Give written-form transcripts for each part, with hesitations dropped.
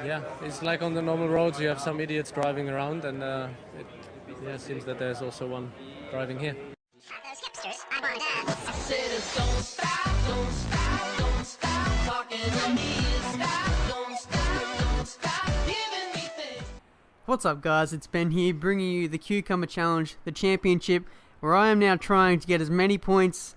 Yeah, it's like on the normal roads. You have some idiots driving around, and it seems that there's also one driving here. Those hipsters, I want I said it, don't stop, don't stop, don't stop talking to me. Don't stop giving me things. What's up, guys? It's Ben here, bringing you the Cucumber Challenge, the championship, where I am now trying to get as many points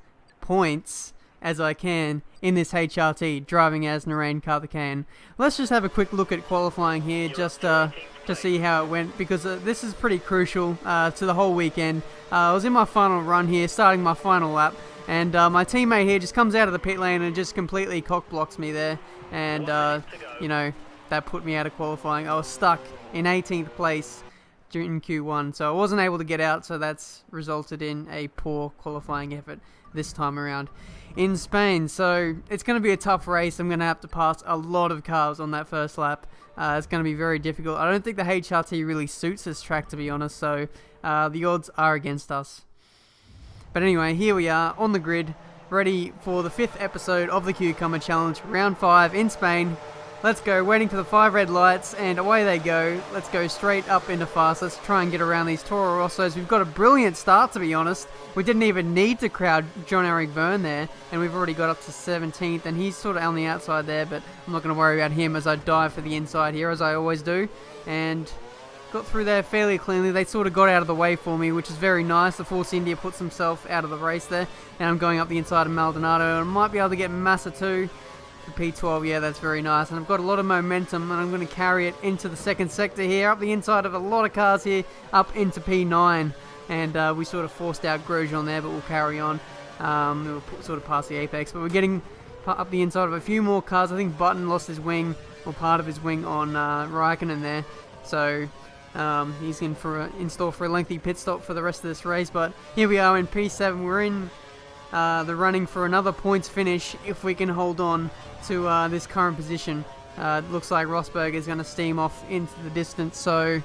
as I can in this HRT, driving as Narain Karthikeyan. Let's just have a quick look at qualifying here, just to see how it went, because this is pretty crucial to the whole weekend. I was in my final run here, starting my final lap, and my teammate here just comes out of the pit lane and just completely cock-blocks me there, and that put me out of qualifying. I was stuck in 18th place during Q1, so I wasn't able to get out, so that's resulted in a poor qualifying effort this time around in Spain. So it's going to be a tough race. I'm going to have to pass a lot of cars on that first lap. It's going to be very difficult. I don't think the HRT really suits this track, to be honest, so the odds are against us. But anyway, here we are on the grid, ready for the 5th episode of the Cucumber Challenge, round 5 in Spain. Let's go, waiting for the 5 red lights, and away they go. Let's go straight up into fast. Let's try and get around these Toro Rossos. We've got a brilliant start, to be honest. We didn't even need to crowd John-Eric Verne there, and we've already got up to 17th, and he's sort of on the outside there, but I'm not going to worry about him as I dive for the inside here, as I always do. And got through there fairly cleanly. They sort of got out of the way for me, which is very nice. The Force India puts himself out of the race there, and I'm going up the inside of Maldonado. I might be able to get Massa too. The P12, yeah, that's very nice, and I've got a lot of momentum, and I'm going to carry it into the second sector here, up the inside of a lot of cars here, up into P9, and we sort of forced out Grosjean there, but we'll carry on. We'll sort of past the apex, but we're getting up the inside of a few more cars. I think Button lost his wing, or part of his wing, on Raikkonen there, so he's in store for a lengthy pit stop for the rest of this race. But here we are in P7. We're in the running for another points finish if we can hold on to this current position. It looks like Rosberg is going to steam off into the distance, so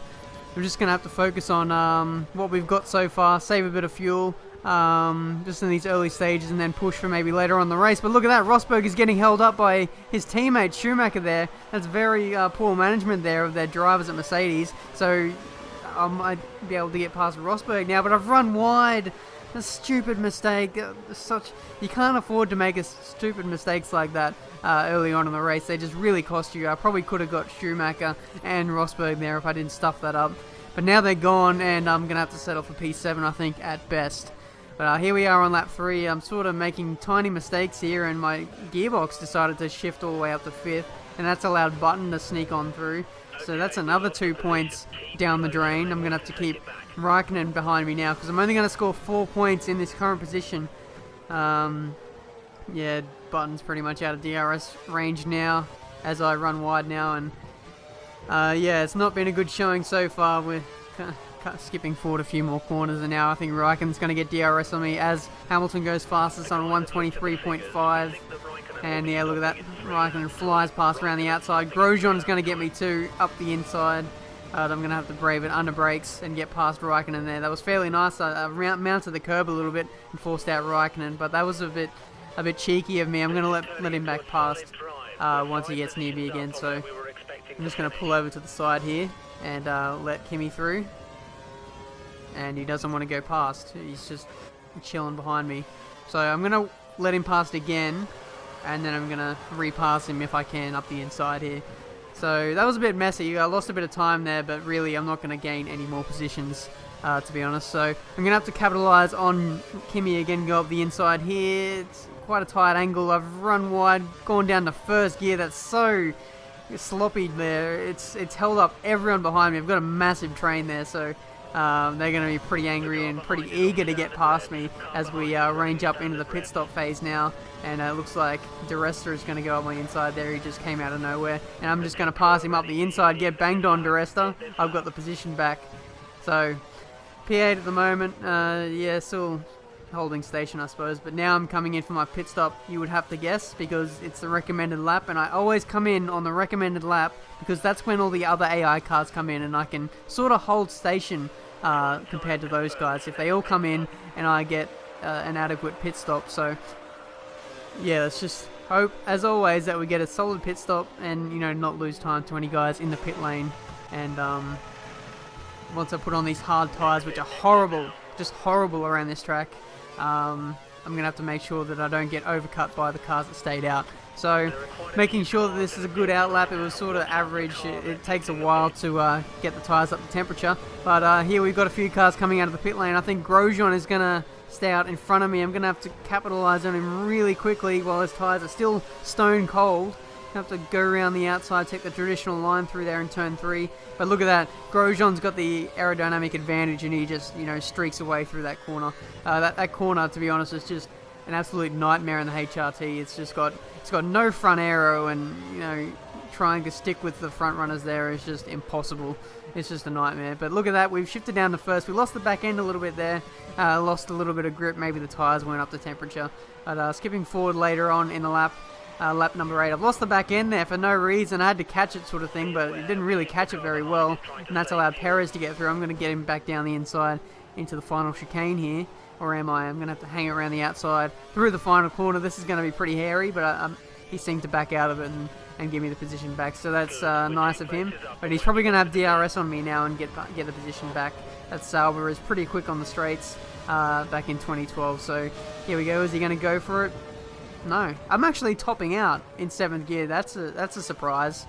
we're just going to have to focus on what we've got so far, save a bit of fuel just in these early stages, and then push for maybe later on in the race. But look at that, Rosberg is getting held up by his teammate Schumacher there. That's very poor management there of their drivers at Mercedes, so I might be able to get past Rosberg now, but I've run wide. A stupid mistake. You can't afford to make stupid mistakes like that early on in the race. They just really cost you. I probably could have got Schumacher and Rosberg there if I didn't stuff that up. But now they're gone, and I'm going to have to settle for P7, I think, at best. But here we are on lap 3. I'm sort of making tiny mistakes here, and my gearbox decided to shift all the way up to 5th, and that's allowed Button to sneak on through. So that's another 2 points down the drain. I'm going to have to keep Raikkonen behind me now, because I'm only going to score 4 points in this current position. Yeah, Button's pretty much out of DRS range now as I run wide now, and yeah, it's not been a good showing so far. We're skipping forward a few more corners, and now I think Raikkonen's going to get DRS on me as Hamilton goes fastest on 123.5. And yeah, look at that, Raikkonen flies past around the outside. Grosjean's going to get me too, up the inside. I'm going to have to brave it under brakes and get past Raikkonen there. That was fairly nice. I mounted the curb a little bit and forced out Raikkonen, but that was a bit cheeky of me. I'm going to let him back past once he gets near me again. So I'm just going to pull over to the side here and let Kimi through. And he doesn't want to go past. He's just chilling behind me. So I'm going to let him past again, and then I'm going to repass him if I can up the inside here. So that was a bit messy. I lost a bit of time there, but really I'm not going to gain any more positions, to be honest. So I'm going to have to capitalise on Kimi again, go up the inside here. It's quite a tight angle. I've run wide, gone down to first gear. That's so sloppy there. It's held up everyone behind me. I've got a massive train there, so they're going to be pretty angry and pretty eager to get past me as we range up into the pit stop phase now. And it looks like De Resta is going to go up my inside there. He just came out of nowhere. And I'm just going to pass him up the inside, get banged on De Resta. I've got the position back. So, P8 at the moment. Yeah, still holding station, I suppose. But now I'm coming in for my pit stop, you would have to guess, because it's the recommended lap. And I always come in on the recommended lap because that's when all the other AI cars come in, and I can sort of hold station compared to those guys if they all come in and I get an adequate pit stop. So yeah, let's just hope, as always, that we get a solid pit stop and, you know, not lose time to any guys in the pit lane. And once I put on these hard tyres, which are horrible, just horrible around this track, I'm going to have to make sure that I don't get overcut by the cars that stayed out. So making sure that this is a good outlap. It was sort of average. It takes a while to get the tyres up to temperature. But here we've got a few cars coming out of the pit lane. I think Grosjean is going to stay out in front of me. I'm going to have to capitalise on him really quickly while his tyres are still stone cold. Have to go around the outside, take the traditional line through there in turn 3. But look at that, Grosjean's got the aerodynamic advantage and he just, you know, streaks away through that corner. That corner, to be honest, is just an absolute nightmare in the HRT. It's got no front aero, and, you know, trying to stick with the front runners there is just impossible. It's just a nightmare. But look at that, we've shifted down to first. We lost the back end a little bit there, lost a little bit of grip. Maybe the tyres weren't up to temperature. But skipping forward later on in the lap, lap number 8. I've lost the back end there for no reason. I had to catch it sort of thing, but it didn't really catch it very well, and that's allowed Perez to get through. I'm going to get him back down the inside into the final chicane here, or am I? I'm going to have to hang it around the outside through the final corner. This is going to be pretty hairy, but he seemed to back out of it and give me the position back, so that's nice of him. But he's probably going to have DRS on me now and get the position back. That Sauber is pretty quick on the straights back in 2012, so here we go. Is he going to go for it? No, I'm actually topping out in 7th gear. That's a surprise.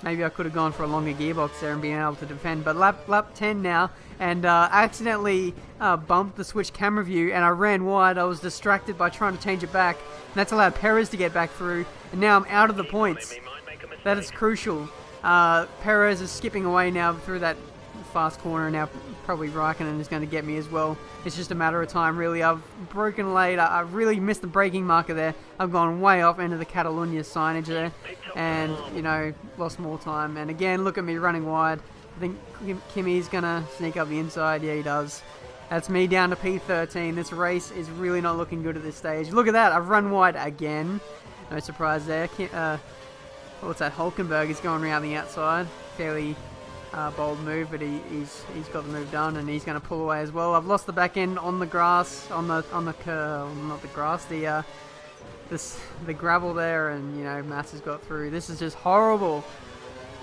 Maybe I could have gone for a longer gearbox there and been able to defend. But lap 10 now, and accidentally bumped the switch camera view, and I ran wide. I was distracted by trying to change it back, and that's allowed Perez to get back through. And now I'm out of the points. That is crucial. Perez is skipping away now through that fast corner, and now probably Raikkonen is going to get me as well. It's just a matter of time, really. I've broken late. I've really missed the braking marker there. I've gone way off into the Catalunya signage there, and, you know, lost more time. And again, look at me running wide. I think Kimi's going to sneak up the inside. Yeah, he does. That's me down to P13. This race is really not looking good at this stage. Look at that. I've run wide again. No surprise there. What's that? Hulkenberg is going around the outside. Fairly bold move, but he's got the move done, and he's going to pull away as well. I've lost the back end on the grass, on the not the grass, the gravel there, and, you know, Mass has got through. This is just horrible.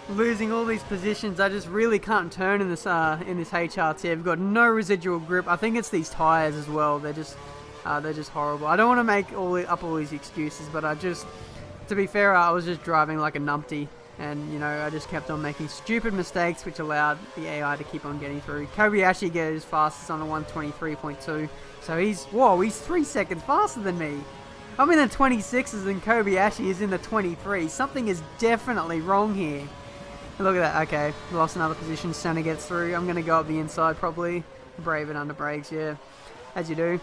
Losing all these positions. I just really can't turn in this HRT. I've got no residual grip. I think it's these tires as well. They're just horrible. I don't want to make all these excuses, but to be fair, I was just driving like a numpty. And, you know, I just kept on making stupid mistakes, which allowed the AI to keep on getting through. Kobayashi gets fastest on a 1:23.2. So he's 3 seconds faster than me. I'm in the 26s and Kobayashi is in the 23. Something is definitely wrong here. Look at that. Okay, lost another position. Senna gets through. I'm going to go up the inside probably. Brave it under brakes, yeah. As you do.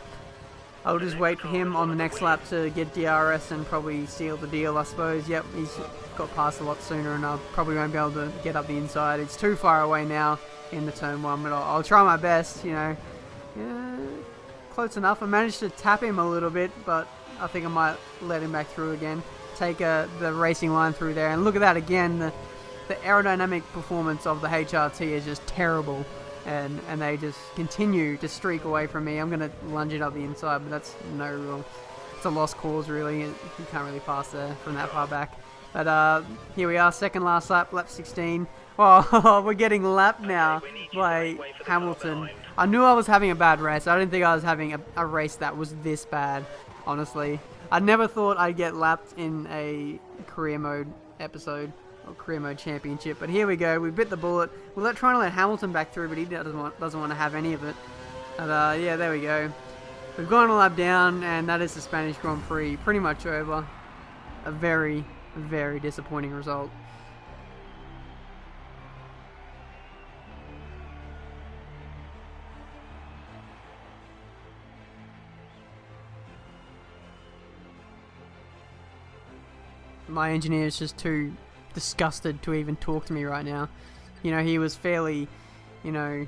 I'll just wait for him on the next lap to get DRS and probably seal the deal, I suppose. Yep, he's got past a lot sooner, and I probably won't be able to get up the inside. It's too far away now in the turn 1, but I'll try my best, you know. Yeah, close enough. I managed to tap him a little bit, but I think I might let him back through again. Take the racing line through there, and look at that again. The aerodynamic performance of the HRT is just terrible. And they just continue to streak away from me. I'm going to lunge it up the inside, but that's it's a lost cause, really. You can't really pass there from that far back. But here we are, second last lap, lap 16. Oh, we're getting lapped now by Hamilton. I knew I was having a bad race. I didn't think I was having a race that was this bad, honestly. I never thought I'd get lapped in a career mode episode. Career mode championship, but here we go. We bit the bullet. We're trying to let Hamilton back through, but he doesn't want to have any of it. But yeah, there we go. We've gone a lap down, and that is the Spanish Grand Prix pretty much over. A very, very disappointing result. My engineer is just too disgusted to even talk to me right now. You know, he was fairly, you know,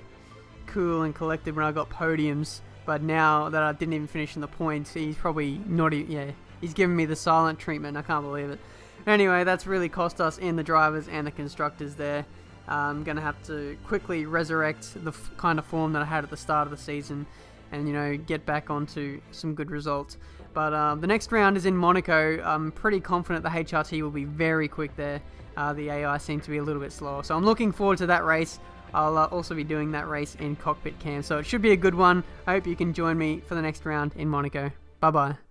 cool and collected when I got podiums, but now that I didn't even finish in the points, he's probably not even, yeah, he's giving me the silent treatment. I can't believe it. Anyway, that's really cost us in the drivers and the constructors there. I'm going to have to quickly resurrect the kind of form that I had at the start of the season and, you know, get back onto some good results. But the next round is in Monaco. I'm pretty confident the HRT will be very quick there. The AI seems to be a little bit slower. So I'm looking forward to that race. I'll also be doing that race in cockpit cam. So it should be a good one. I hope you can join me for the next round in Monaco. Bye-bye.